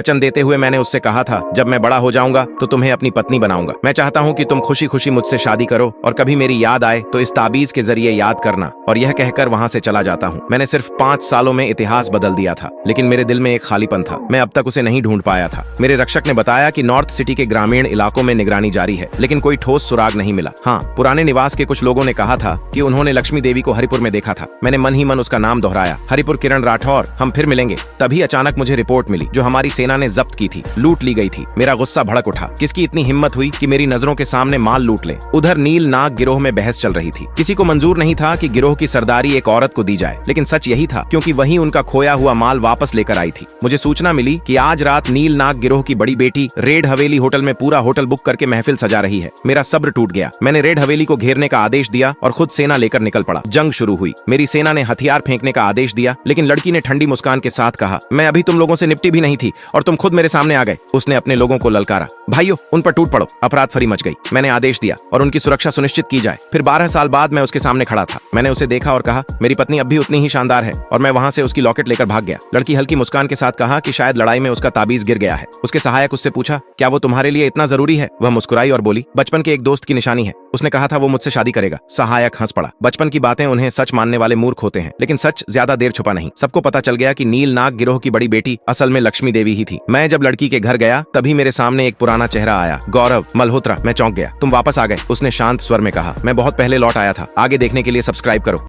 वचन देते हुए मैंने उससे कहा था, जब मैं बड़ा हो जाऊंगा तो तुम्हें अपनी पत्नी बनाऊंगा। मैं चाहता हूं कि तुम खुशी खुशी मुझसे शादी करो और कभी मेरी याद आए तो इस ताबीज के जरिए याद करना। और यह कहकर वहां से चला जाता हूं। मैंने सिर्फ 5 सालों में इतिहास बदल दिया था, लेकिन मेरे दिल में एक खालीपन था। मैं अब तक उसे नहीं ढूंढ पाया था। मेरे रक्षक ने बताया कि नॉर्थ सिटी के ग्रामीण इलाकों में निगरानी जारी है, लेकिन कोई ठोस सुराग नहीं मिला। हाँ, पुराने निवास के कुछ लोगों ने कहा था कि उन्होंने लक्ष्मी देवी को हरिपुर में देखा था। मैंने मन ही मन उसका नाम दोहराया, हरिपुर किरण राठौर, हम फिर मिलेंगे। तभी अचानक मुझे रिपोर्ट मिली जो हमारी सेना ने जब्त की थी, लूट ली गई थी। मेरा गुस्सा भड़क उठा। किसकी इतनी हिम्मत हुई कि मेरी नजरों के सामने माल लूट ले। उधर नील नाग गिरोह में बहस चल रही थी। किसी को मंजूर नहीं था कि गिरोह की सरदारी एक औरत को दी जाए, लेकिन सच यही था, क्योंकि वही उनका खोया हुआ माल वापस लेकर आई थी। मुझे सूचना मिली कि आज रात नील नाग गिरोह की बड़ी बेटी रेड हवेली होटल में पूरा होटल बुक करके महफिल सजा रही है। मेरा सब्र टूट गया। मैंने रेड हवेली को घेरने का आदेश दिया और खुद सेना लेकर निकल पड़ा। जंग शुरू हुई। मेरी सेना ने हथियार फेंकने का आदेश दिया, लेकिन लड़की ने ठंडी मुस्कान के साथ कहा, मैं अभी तुम लोगों से निपटी भी नहीं थी और तुम खुद मेरे सामने आ गए। उसने अपने लोगों को ललकारा, भाइयों उन पर टूट पड़ो। अपराध फरी मच गई। मैंने आदेश दिया और उनकी सुरक्षा सुनिश्चित की जाए। फिर 12 साल बाद मैं उसके सामने खड़ा था। मैंने उसे देखा और कहा, मेरी पत्नी अब भी उतनी ही शानदार है। और मैं वहां से उसकी लॉकेट लेकर भाग गया। लड़की हल्की मुस्कान के साथ कहा कि शायद लड़ाई में उसका ताबीज गिर गया है। उसके सहायक उससे पूछा, क्या वो तुम्हारे लिए इतना जरूरी है? वह मुस्कुराई और बोली, बचपन के एक दोस्त की निशानी है। उसने कहा था वो मुझसे शादी करेगा। सहायक हंस पड़ा। बचपन की बातें उन्हें सच मानने वाले मूर्ख होते हैं, लेकिन सच ज्यादा देर छुपा नहीं। सबको पता चल गया कि नील नाग गिरोह की बड़ी बेटी असल में लक्ष्मी देवी ही थी। मैं जब लड़की के घर गया तभी मेरे सामने एक पुराना चेहरा आया, गौरव मल्होत्रा। मैं चौंक गया। तुम वापस आ गए, उसने शांत स्वर में कहा। मैं बहुत पहले लौट आया था। आगे देखने के लिए सब्सक्राइब करो।